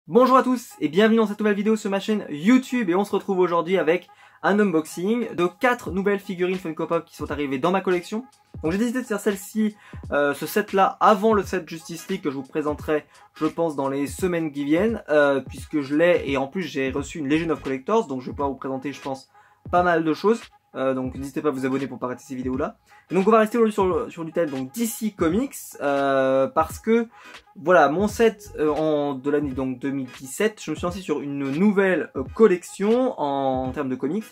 Bonjour à tous et bienvenue dans cette nouvelle vidéo sur ma chaîne YouTube et on se retrouve aujourd'hui avec un unboxing de 4 nouvelles figurines Funko Pop qui sont arrivées dans ma collection. Donc j'ai décidé de faire celle-ci, ce set là avant le set Justice League que je vous présenterai je pense dans les semaines qui viennent puisque je l'ai et en plus j'ai reçu une Legion of Collectors donc je vais pouvoir vous présenter je pense pas mal de choses. Donc n'hésitez pas à vous abonner pour pas rater ces vidéos là. Et donc on va rester aujourd'hui sur du thème donc DC Comics parce que voilà mon set de l'année donc 2017, je me suis lancé sur une nouvelle collection en termes de comics.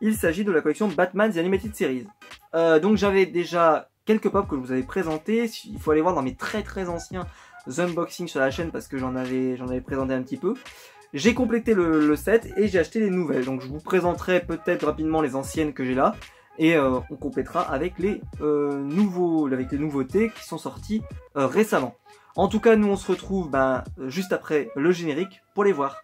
Il s'agit de la collection Batman The Animated Series. Donc j'avais déjà quelques pops que je vous avais présentés. Il faut aller voir dans mes très anciens unboxings sur la chaîne parce que j'en avais présenté un petit peu. J'ai complété le set et j'ai acheté les nouvelles. Donc je vous présenterai peut-être rapidement les anciennes que j'ai là. Et on complétera avec les nouveautés qui sont sorties récemment. En tout cas, nous on se retrouve juste après le générique pour les voir.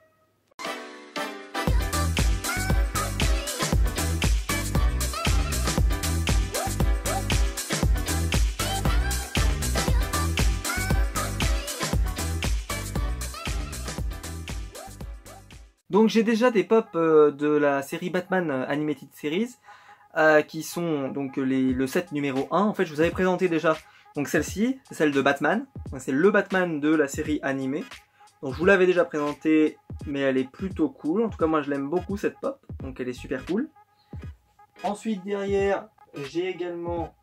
Donc j'ai déjà des pops de la série Batman Animated Series qui sont donc le set numéro 1. En fait je vous avais présenté déjà donc celle-ci, c'est celle de Batman. C'est le Batman de la série animée. Donc je vous l'avais déjà présenté mais elle est plutôt cool. En tout cas moi je l'aime beaucoup cette pop, donc elle est super cool. Ensuite derrière j'ai également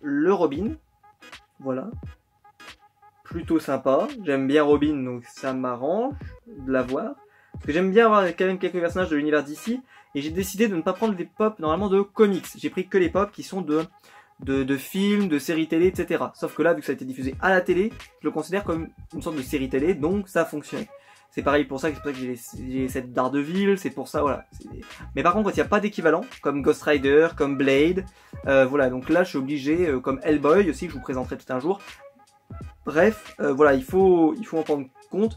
le Robin. Voilà. Plutôt sympa. J'aime bien Robin donc ça m'arrange de la voir. Parce que j'aime bien avoir quand même quelques personnages de l'univers d'ici. Et j'ai décidé de ne pas prendre des pops normalement de comics. J'ai pris que les pops qui sont de films, de séries télé, etc. Sauf que là, vu que ça a été diffusé à la télé, je le considère comme une sorte de série télé, donc ça fonctionne. C'est pareil pour ça, c'est pour ça que j'ai cette Daredevil, c'est pour ça, voilà. Mais par contre, quand il n'y a pas d'équivalent, comme Ghost Rider, comme Blade, voilà, donc là je suis obligé, comme Hellboy aussi, que je vous présenterai tout un jour. Bref, voilà, il faut en prendre compte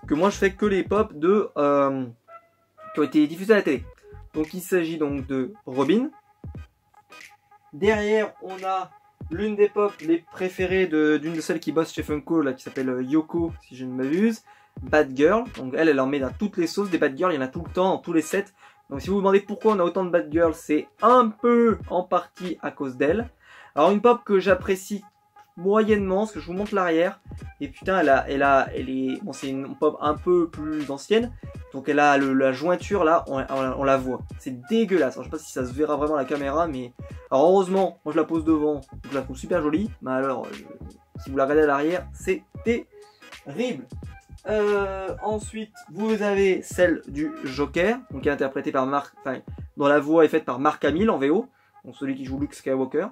que moi je fais que les pops qui ont été diffusés à la télé. Donc il s'agit donc de Robin. Derrière on a l'une des pops les préférées d'une de celles qui bosse chez Funko là, qui s'appelle Yoko si je ne m'abuse. Batgirl, donc elle en met dans toutes les sauces des Batgirl, il y en a tout le temps dans tous les sets. Donc si vous vous demandez pourquoi on a autant de Batgirl, c'est un peu en partie à cause d'elle. Alors une pop que j'apprécie moyennement, parce que je vous montre l'arrière, et putain bon c'est une pop un peu plus ancienne, donc elle a la jointure là, on la voit, c'est dégueulasse. Alors, je sais pas si ça se verra vraiment à la caméra, mais alors heureusement, moi je la pose devant, donc je la trouve super jolie, mais alors si vous la regardez à l'arrière, c'est terrible. Ensuite, vous avez celle du Joker, donc qui est interprétée par dont la voix est faite par Mark Hamill en VO, donc celui qui joue Luke Skywalker.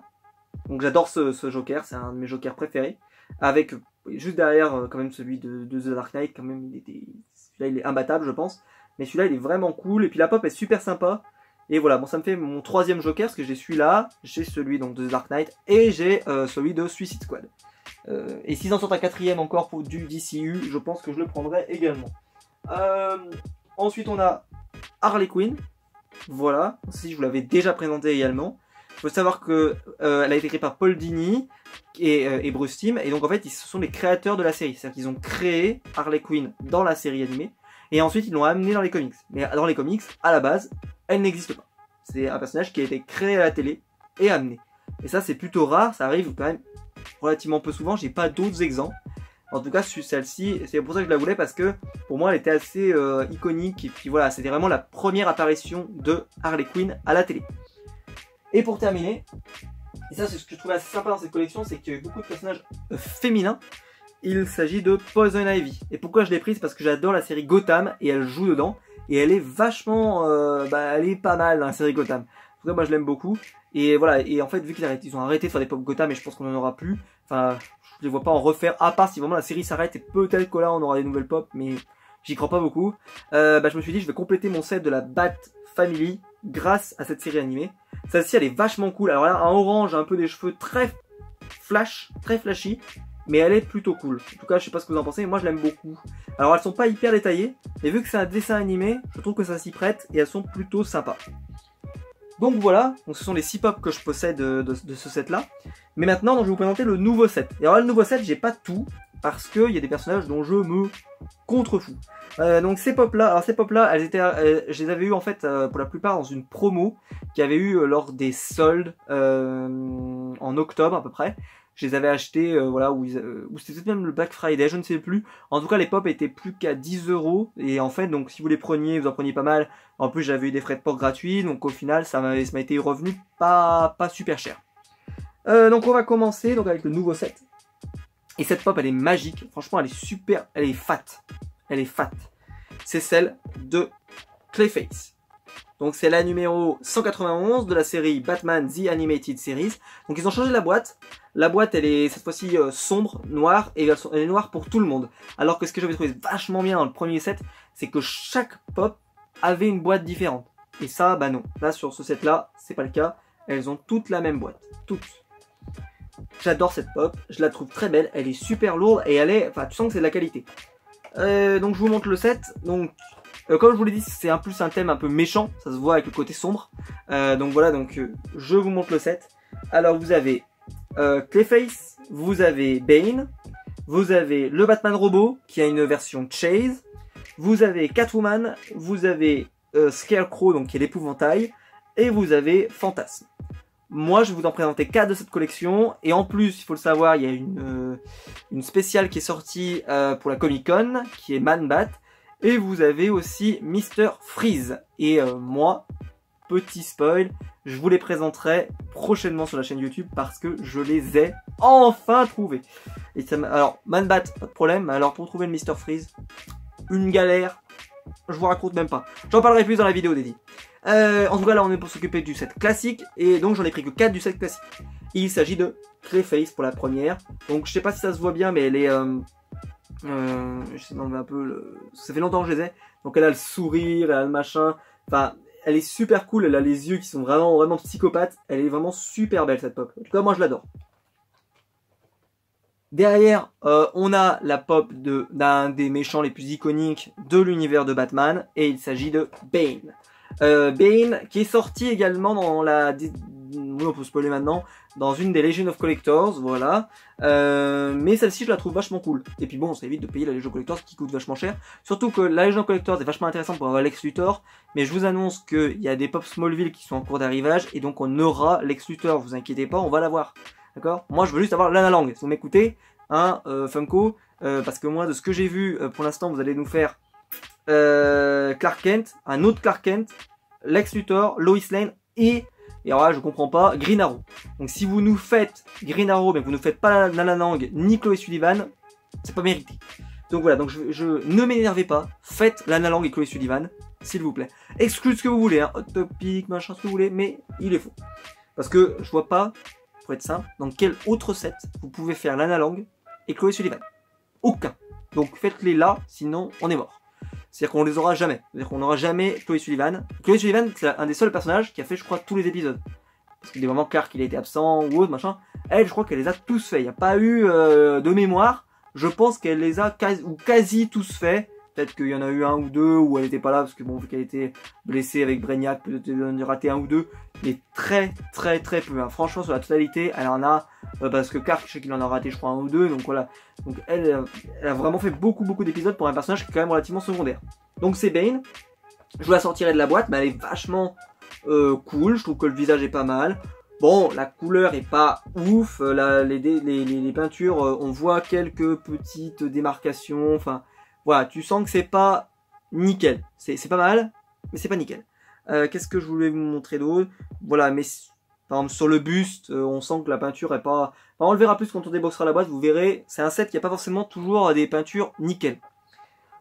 Donc j'adore ce Joker, c'est un de mes Jokers préférés. Avec juste derrière quand même celui de The Dark Knight, quand même celui-là il est imbattable je pense. Mais celui-là il est vraiment cool et puis la pop est super sympa. Et voilà, bon ça me fait mon troisième Joker parce que j'ai celui-là, j'ai celui donc de The Dark Knight et j'ai celui de Suicide Squad. Et s'ils en sortent un quatrième encore pour du DCU, je pense que je le prendrai également. Ensuite on a Harley Quinn. Voilà, si je vous l'avais déjà présenté également. Il faut savoir que elle a été créée par Paul Dini et Bruce Timm, et donc en fait ce sont les créateurs de la série, c'est-à-dire qu'ils ont créé Harley Quinn dans la série animée, et ensuite ils l'ont amené dans les comics. Mais dans les comics, à la base, elle n'existe pas. C'est un personnage qui a été créé à la télé et amené. Et ça c'est plutôt rare, ça arrive quand même relativement peu souvent, j'ai pas d'autres exemples. En tout cas celle-ci, c'est pour ça que je la voulais, parce que pour moi elle était assez iconique, et puis voilà, c'était vraiment la première apparition de Harley Quinn à la télé. Et pour terminer, et ça c'est ce que je trouvais assez sympa dans cette collection, c'est qu'il y a eu beaucoup de personnages féminins. Il s'agit de Poison Ivy. Et pourquoi je l'ai prise? Parce que j'adore la série Gotham et elle joue dedans. Et elle est vachement, elle est pas mal dans la série Gotham. En tout cas moi je l'aime beaucoup. Et voilà, et en fait vu qu'ils ont arrêté de faire des pop Gotham, et je pense qu'on en aura plus. Enfin, je les vois pas en refaire, à part si vraiment la série s'arrête, et peut-être que là on aura des nouvelles pop, mais j'y crois pas beaucoup. Je me suis dit je vais compléter mon set de la Bat Family grâce à cette série animée. Celle-ci elle est vachement cool. Alors là, un orange, un peu des cheveux très flashy, mais elle est plutôt cool. En tout cas, je sais pas ce que vous en pensez, mais moi je l'aime beaucoup. Alors elles sont pas hyper détaillées, mais vu que c'est un dessin animé, je trouve que ça s'y prête et elles sont plutôt sympas. Donc voilà, donc ce sont les 6 pops que je possède de ce set là. Mais maintenant, donc, je vais vous présenter le nouveau set. Et alors le nouveau set, j'ai pas tout, parce qu'il y a des personnages dont je me contrefous. Donc ces pop là, je les avais eu en fait pour la plupart dans une promo qui avait eu lors des soldes en octobre à peu près. Je les avais achetés, voilà, ou c'était peut-être même le Black Friday, je ne sais plus. En tout cas, les pop étaient plus qu'à 10 €. Et en fait, donc si vous les preniez, vous en preniez pas mal. En plus, j'avais eu des frais de port gratuits, donc au final, ça m'a été revenu pas super cher. Donc on va commencer donc avec le nouveau set. Et cette pop, elle est magique. Franchement, elle est super, elle est fat. Elle est fat. C'est celle de Clayface. Donc c'est la numéro 191 de la série Batman The Animated Series. Donc ils ont changé la boîte. La boîte elle est cette fois-ci sombre, noire, et elle est noire pour tout le monde. Alors que ce que j'avais trouvé vachement bien dans le premier set, c'est que chaque pop avait une boîte différente. Et ça, bah non. Là sur ce set là, c'est pas le cas. Elles ont toutes la même boîte. Toutes. J'adore cette pop, je la trouve très belle, elle est super lourde et elle est, enfin tu sens que c'est de la qualité. Donc je vous montre le set. Donc comme je vous l'ai dit, c'est un plus un thème un peu méchant, ça se voit avec le côté sombre. Donc voilà, donc je vous montre le set. Alors vous avez Clayface, vous avez Bane, vous avez le Batman robot qui a une version Chase, vous avez Catwoman, vous avez Scarecrow donc qui est l'épouvantail, et vous avez Fantasme. Moi, je vais vous en présenter 4 de cette collection. Et en plus, il faut le savoir, il y a une spéciale qui est sortie pour la Comic Con, qui est Man Bat. Et vous avez aussi Mr. Freeze. Et moi, petit spoil, je vous les présenterai prochainement sur la chaîne YouTube parce que je les ai enfin trouvés. Et ça alors, Man Bat, pas de problème. Alors, pour trouver le Mr. Freeze, une galère. Je vous raconte même pas. J'en parlerai plus dans la vidéo dédiée. En tout cas là on est pour s'occuper du set classique et donc j'en ai pris que 4 du set classique. Il s'agit de Clayface pour la première. Donc je sais pas si ça se voit bien mais elle est je sais d'enlever un peu ça fait longtemps que je les ai. Donc elle a le sourire, elle a le machin. Enfin elle est super cool, elle a les yeux qui sont vraiment psychopathes. Elle est vraiment super belle cette pop. En tout cas moi je l'adore. Derrière, on a la pop d'un des méchants les plus iconiques de l'univers de Batman et il s'agit de Bane. Bane qui est sorti également dans on peut spoiler maintenant, dans une des Legion of Collectors, voilà. Mais celle-ci je la trouve vachement cool. Et puis bon, ça évite de payer la Legion of Collectors qui coûte vachement cher. Surtout que la Legion of Collectors est vachement intéressante pour avoir Lex Luthor. Mais je vous annonce qu'il y a des pop Smallville qui sont en cours d'arrivage et donc on aura Lex Luthor, vous inquiétez pas, on va l'avoir. D'accord? Moi je veux juste avoir Lana Lang, si vous m'écoutez, hein, Funko, parce que moi de ce que j'ai vu, pour l'instant vous allez nous faire Clark Kent, un autre Clark Kent, Lex Luthor, Lois Lane et alors là je comprends pas, Green Arrow. Donc si vous nous faites Green Arrow mais que vous ne faites pas Lana Lang ni Chloé Sullivan, c'est pas mérité. Donc voilà, donc ne m'énervez pas, faites Lana Lang et Chloé Sullivan, s'il vous plaît. Excluez ce que vous voulez, hein, Hot Topic, machin, ce que vous voulez, mais il est faux. Parce que je vois pas, pour être simple, dans quel autre set vous pouvez faire Lana Lang et Chloé Sullivan. Aucun. Donc faites-les là, sinon on est mort. C'est-à-dire qu'on les aura jamais. C'est-à-dire qu'on n'aura jamais Chloé Sullivan. Chloé Sullivan, c'est un des seuls personnages qui a fait, je crois, tous les épisodes. Parce que des moments Clark, il a été absent ou autre, machin. Elle, je crois qu'elle les a tous faits. Il n'y a pas eu de mémoire. Je pense qu'elle les a quasi tous faits. Peut-être qu'il y en a eu un ou deux où elle n'était pas là, parce que bon, vu qu'elle était blessée avec Brainiac, peut-être qu'elle en a raté un ou deux. Mais très peu. Hein. Franchement, sur la totalité, elle en a. Parce que Clark, je sais qu'il en a raté, je crois, un ou deux. Donc voilà. Donc elle a vraiment fait beaucoup d'épisodes pour un personnage qui est quand même relativement secondaire. Donc c'est Bane. Je vous la sortirai de la boîte, mais elle est vachement cool. Je trouve que le visage est pas mal. Bon, la couleur est pas ouf. Les peintures, on voit quelques petites démarcations. Enfin, voilà, tu sens que c'est pas nickel. C'est pas mal, mais c'est pas nickel. Qu'est-ce que je voulais vous montrer d'autre? Voilà, mais par exemple sur le buste, on sent que la peinture est pas... Enfin, on le verra plus quand on déboxera la boîte, vous verrez. C'est un set qui a pas forcément toujours des peintures nickel.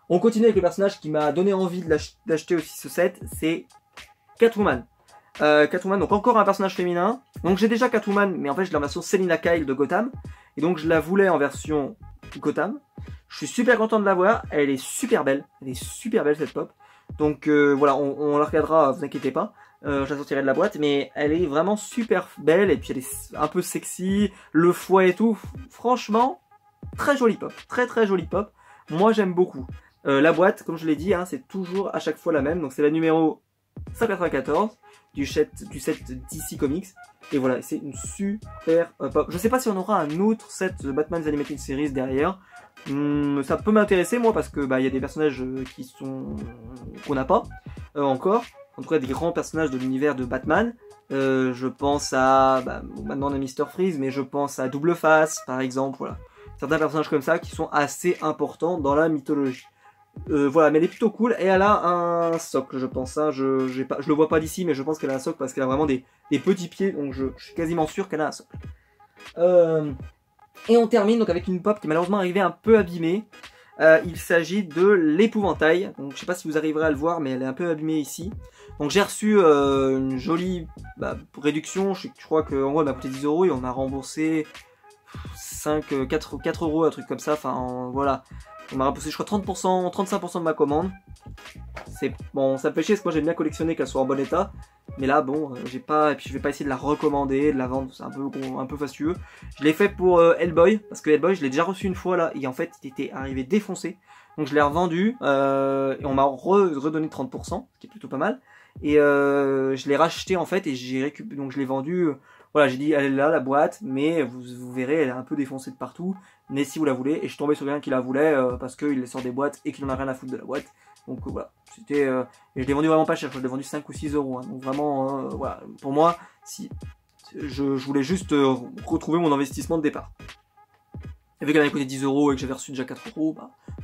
On continue avec le personnage qui m'a donné envie d'acheter aussi ce set, c'est Catwoman. Catwoman, donc encore un personnage féminin. Donc j'ai déjà Catwoman, mais en fait je l'ai en version Selina Kyle de Gotham. Et donc je la voulais en version Gotham. Je suis super content de l'avoir, elle est super belle. Elle est super belle cette pop. Donc voilà, on la regardera, vous inquiétez pas. Je la sortirai de la boîte, mais elle est vraiment super belle. Et puis elle est un peu sexy, le fouet et tout. Franchement, très jolie pop. Très jolie pop. Moi j'aime beaucoup. La boîte, comme je l'ai dit, hein, c'est toujours à chaque fois la même. Donc c'est la numéro 194 du set DC Comics. Et voilà, c'est une super pop. Je sais pas si on aura un autre set de Batman's Animated Series derrière. Ça peut m'intéresser moi parce que y a des personnages qui sont qu'on n'a pas encore. En tout cas des grands personnages de l'univers de Batman. Je pense à maintenant on a Mr. Freeze, mais je pense à Double Face par exemple. Voilà, certains personnages comme ça qui sont assez importants dans la mythologie. Voilà, mais elle est plutôt cool et elle a un socle, je pense. Hein. Je le vois pas d'ici, mais je pense qu'elle a un socle parce qu'elle a vraiment des petits pieds, donc je suis quasiment sûr qu'elle a un socle. Et on termine donc avec une pop qui est malheureusement arrivée un peu abîmée. Il s'agit de l'épouvantail. Donc je sais pas si vous arriverez à le voir, mais elle est un peu abîmée ici. Donc j'ai reçu une jolie réduction. Je crois qu'en gros elle m'a coûté 10 € et on m'a remboursé 4 €, un truc comme ça. Enfin voilà. On m'a remboursé je crois 30%, 35% de ma commande. C'est bon, ça me fait chier parce que moi j'aime bien collectionner qu'elle soit en bon état. Mais là bon, j'ai pas, et puis je vais pas essayer de la recommander, de la vendre, c'est un peu fastueux. Je l'ai fait pour Hellboy, parce que Hellboy je l'ai déjà reçu une fois là, et en fait il était arrivé défoncé. Donc je l'ai revendu, et on m'a redonné 30%, ce qui est plutôt pas mal. Et je l'ai racheté en fait, et j'ai récupéré, donc je l'ai vendu. Voilà, j'ai dit elle est là la boîte, mais vous verrez elle est un peu défoncée de partout. Mais si vous la voulez, et je suis tombé sur quelqu'un qui la voulait parce qu'il les sort des boîtes et qu'il en a rien à foutre de la boîte. Donc voilà, c'était et je l'ai vendu vraiment pas cher, je l'ai vendu 5 ou 6 €. Hein, donc vraiment, voilà, pour moi, si je voulais juste retrouver mon investissement de départ. Et vu qu'elle avait coûté 10 € et que j'avais reçu déjà 4 €,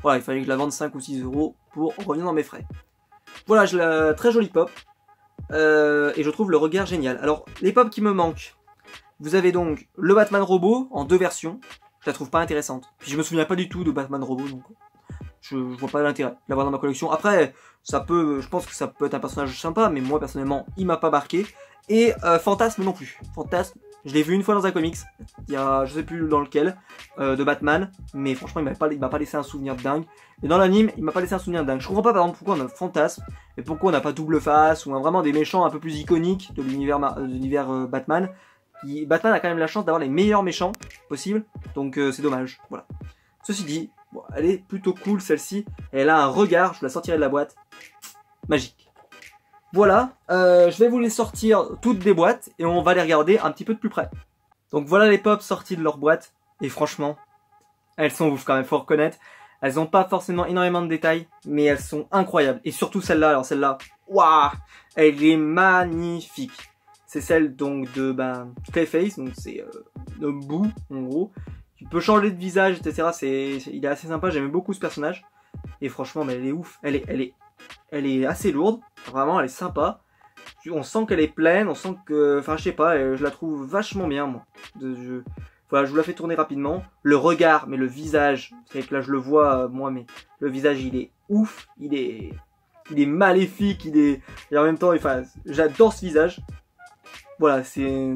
voilà, il fallait que je la vende 5 ou 6 € pour revenir dans mes frais. Voilà, très jolie pop. Et je trouve le regard génial. Alors, les pop qui me manquent, vous avez donc le Batman robot en 2 versions. Je la trouve pas intéressante. Puis je me souviens pas du tout de Batman robot, donc je vois pas l'intérêt de l'avoir dans ma collection. Après, je pense que ça peut être un personnage sympa, mais moi personnellement, il m'a pas marqué. Et Fantasme non plus. Fantasme, je l'ai vu une fois dans un comics, il y a, je sais plus dans lequel, de Batman, mais franchement il m'a pas laissé un souvenir de dingue. Et dans l'anime, il m'a pas laissé un souvenir de dingue. Je comprends pas par exemple pourquoi on a Fantasme, et pourquoi on n'a pas Double Face, ou vraiment des méchants un peu plus iconiques de l'univers Batman. Batman a quand même la chance d'avoir les meilleurs méchants possibles, donc c'est dommage, voilà. Ceci dit, bon, elle est plutôt cool celle-ci, elle a un regard, je vous la sortirai de la boîte, magique. Voilà, je vais vous les sortir toutes des boîtes, et on va les regarder un petit peu de plus près. Donc voilà les pops sortis de leur boîte, et franchement, elles sont ouf quand même, faut reconnaître. Elles n'ont pas forcément énormément de détails, mais elles sont incroyables. Et surtout celle-là, alors celle-là, waouh, elle est magnifique. C'est celle donc de Clayface, donc c'est le bout en gros. Tu peux changer de visage, etc. Il est assez sympa, j'aime beaucoup ce personnage. Et franchement, mais elle est ouf. Elle est assez lourde, vraiment, elle est sympa. On sent qu'elle est pleine, on sent que, enfin je sais pas, je la trouve vachement bien moi. Voilà, je vous la fais tourner rapidement. Le regard, mais le visage, c'est que là je le vois moi, mais le visage il est ouf, il est maléfique, et en même temps, enfin, j'adore ce visage. Voilà, c'est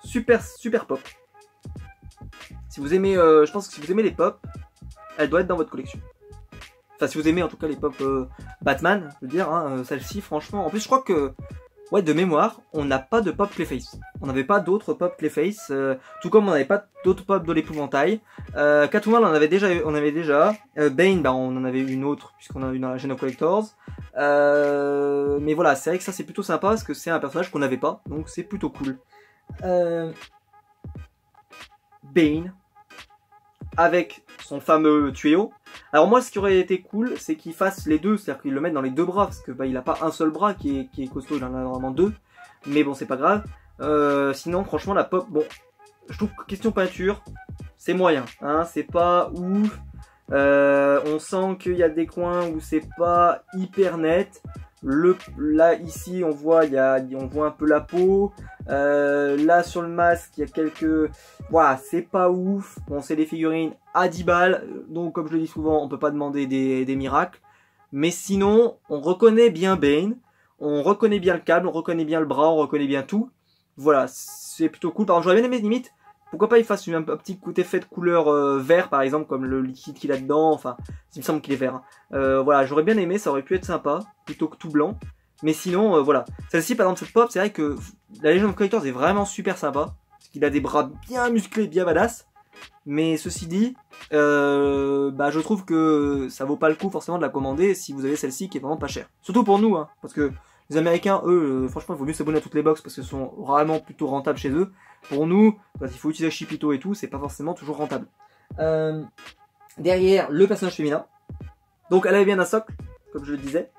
super pop. Si vous aimez, je pense que si vous aimez les pop, elle doit être dans votre collection. Enfin, si vous aimez en tout cas les pop Batman, je veux dire, hein, celle-ci, franchement. En plus, je crois que, ouais, de mémoire, on n'a pas de pop Clayface. On n'avait pas d'autres pop Clayface, tout comme on n'avait pas d'autres pop de l'épouvantail. Catwoman, on avait déjà. Bane, on en avait une autre, puisqu'on a eu dans la chaîne of Collectors. Mais voilà, c'est vrai que ça c'est plutôt sympa, parce que c'est un personnage qu'on n'avait pas, donc c'est plutôt cool. Bane, avec son fameux tuyau. Alors moi, ce qui aurait été cool, c'est qu'il fasse les deux, c'est-à-dire qu'il le mette dans les deux bras, parce que il a pas un seul bras qui est costaud, il en a vraiment deux. Mais bon, c'est pas grave. Sinon, franchement, la pop, bon, je trouve que question peinture, c'est moyen, hein, c'est pas ouf. On sent qu'il y a des coins où c'est pas hyper net. Là ici on voit un peu la peau. Là sur le masque il y a quelques, voilà, c'est pas ouf. Bon, c'est des figurines à 10 balles, donc comme je le dis souvent, on peut pas demander des miracles. Mais sinon on reconnaît bien Bane, on reconnaît bien le câble, on reconnaît bien le bras, on reconnaît bien tout. Voilà, c'est plutôt cool. Par exemple, j'aurais bien aimé limite, pourquoi pas il fasse un petit coup d'effet de couleur vert par exemple, comme le liquide qu'il a dedans, enfin il me semble qu'il est vert, hein. Voilà, j'aurais bien aimé, ça aurait pu être sympa, plutôt que tout blanc. Mais sinon, voilà. Celle-ci par exemple, cette pop, c'est vrai que la Legion of Collectors est vraiment super sympa, parce qu'il a des bras bien musclés, bien badass. Mais ceci dit, je trouve que ça vaut pas le coup forcément de la commander si vous avez celle-ci qui est vraiment pas chère. Surtout pour nous, hein, parce que Les Américains, eux, franchement, il vaut mieux s'abonner à toutes les box parce qu'elles sont vraiment plutôt rentables chez eux. Pour nous, quand il faut utiliser Shipito et tout, c'est pas forcément toujours rentable. Derrière, le personnage féminin. Donc elle avait bien un socle, comme je le disais.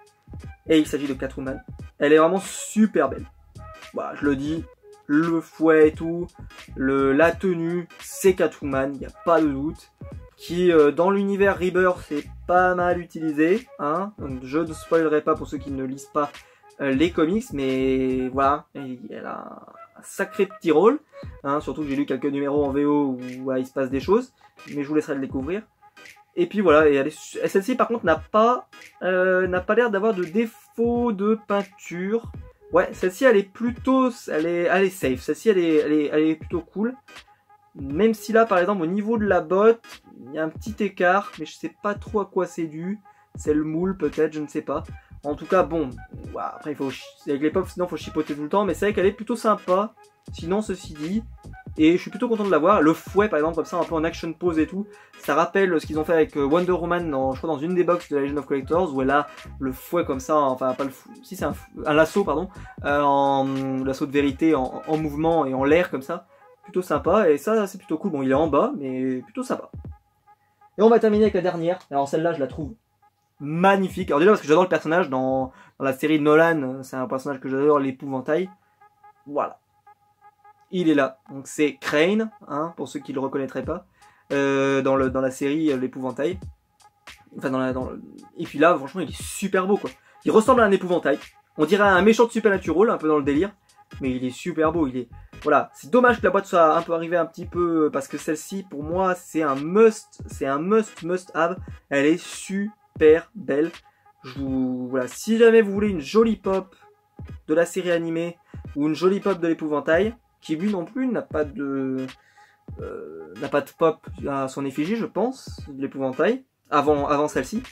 Et il s'agit de Catwoman. Elle est vraiment super belle. Voilà, je le dis, le fouet et tout, la tenue, c'est Catwoman, il n'y a pas de doute. Qui, dans l'univers Rebirth, c'est pas mal utilisé. Hein. Donc, je ne spoilerai pas pour ceux qui ne lisent pas les comics, mais voilà, elle a un sacré petit rôle. Hein, surtout que j'ai lu quelques numéros en VO où il se passe des choses, mais je vous laisserai le découvrir. Et puis voilà, et celle-ci par contre n'a pas l'air d'avoir de défaut de peinture. Ouais, celle-ci elle est plutôt, elle est safe. Celle-ci elle est plutôt cool. Même si là par exemple au niveau de la botte, il y a un petit écart, mais je sais pas trop à quoi c'est dû. C'est le moule peut-être, je ne sais pas. En tout cas bon, après il faut avec les pop sinon il faut chipoter tout le temps, mais c'est vrai qu'elle est plutôt sympa. Sinon ceci dit. Et je suis plutôt content de l'avoir. Le fouet par exemple comme ça un peu en action pose et tout. Ça rappelle ce qu'ils ont fait avec Wonder Woman je crois dans une des box de la Legend of Collectors où elle a le fouet comme ça, enfin pas le fouet, si c'est un lasso pardon, lasso de vérité en mouvement et en l'air comme ça. Plutôt sympa et ça c'est plutôt cool. Bon il est en bas mais plutôt sympa. Et on va terminer avec la dernière. Alors celle-là je la trouve magnifique. Alors déjà parce que j'adore le personnage dans la série Nolan, c'est un personnage que j'adore, l'épouvantail. Voilà. Il est là, donc c'est Crane, hein, pour ceux qui le reconnaîtraient pas, dans la série l'épouvantail. Enfin et puis là, franchement, il est super beau quoi. Il ressemble à un épouvantail. On dirait un méchant de Supernatural, un peu dans le délire, mais il est super beau. Voilà. C'est dommage que la boîte soit un peu arrivée un petit peu parce que celle-ci, pour moi, c'est un must have. Elle est super belle. Voilà. Si jamais vous voulez une jolie pop de la série animée ou une jolie pop de l'épouvantail, qui lui non plus n'a pas de pop à son effigie, je pense, de l'épouvantail, avant celle-ci.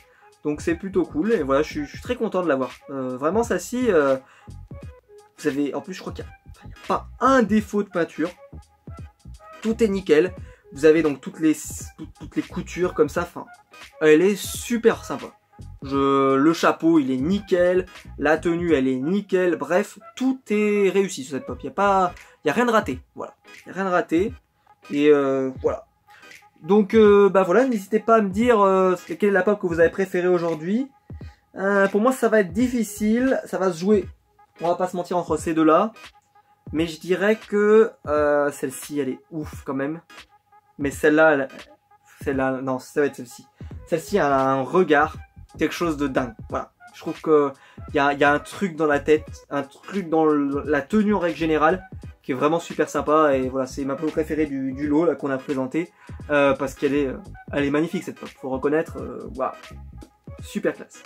Donc c'est plutôt cool, et voilà, je suis très content de l'avoir. Vraiment, celle-ci, vous avez, en plus je crois qu'il n'y a pas un défaut de peinture. Tout est nickel. Vous avez donc toutes les coutures comme ça, enfin, elle est super sympa. Le chapeau il est nickel, la tenue elle est nickel, bref, tout est réussi sur cette pop. Il y a rien de raté, voilà. Il y a rien de raté, et voilà. Donc bah voilà, n'hésitez pas à me dire quelle est la pop que vous avez préférée aujourd'hui. Pour moi ça va être difficile, ça va se jouer, on va pas se mentir, entre ces deux-là. Mais je dirais que celle-ci elle est ouf quand même. Mais celle-là, non, ça va être celle-ci. Celle-ci elle a un regard, quelque chose de dingue, voilà. Je trouve que il y a un truc dans la tête, un truc dans la tenue en règle générale, qui est vraiment super sympa, et voilà, c'est ma pop préférée du lot là qu'on a présenté, parce qu'elle est magnifique cette pop, faut reconnaître, waouh, super classe.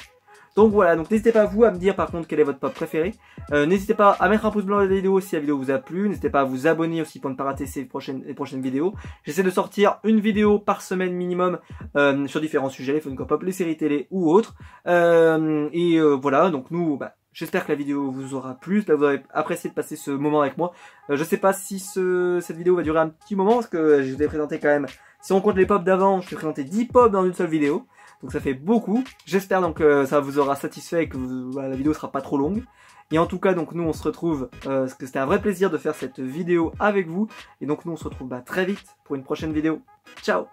Donc voilà, donc n'hésitez pas vous à me dire par contre quelle est votre pop préférée. N'hésitez pas à mettre un pouce blanc à la vidéo si la vidéo vous a plu. N'hésitez pas à vous abonner aussi pour ne pas rater les prochaines vidéos. J'essaie de sortir une vidéo par semaine minimum sur différents sujets, les Funko Pop, les séries télé ou autres. Voilà, donc nous, j'espère que la vidéo vous aura plu, j'espère que vous avez apprécié de passer ce moment avec moi. Je sais pas si cette vidéo va durer un petit moment, parce que je vous ai présenté quand même, si on compte les pops d'avant, je vous ai présenté 10 pops dans une seule vidéo. Donc ça fait beaucoup. J'espère donc que ça vous aura satisfait et que la vidéo sera pas trop longue. Et en tout cas, donc nous on se retrouve, parce que c'était un vrai plaisir de faire cette vidéo avec vous. Et donc nous on se retrouve très vite pour une prochaine vidéo. Ciao!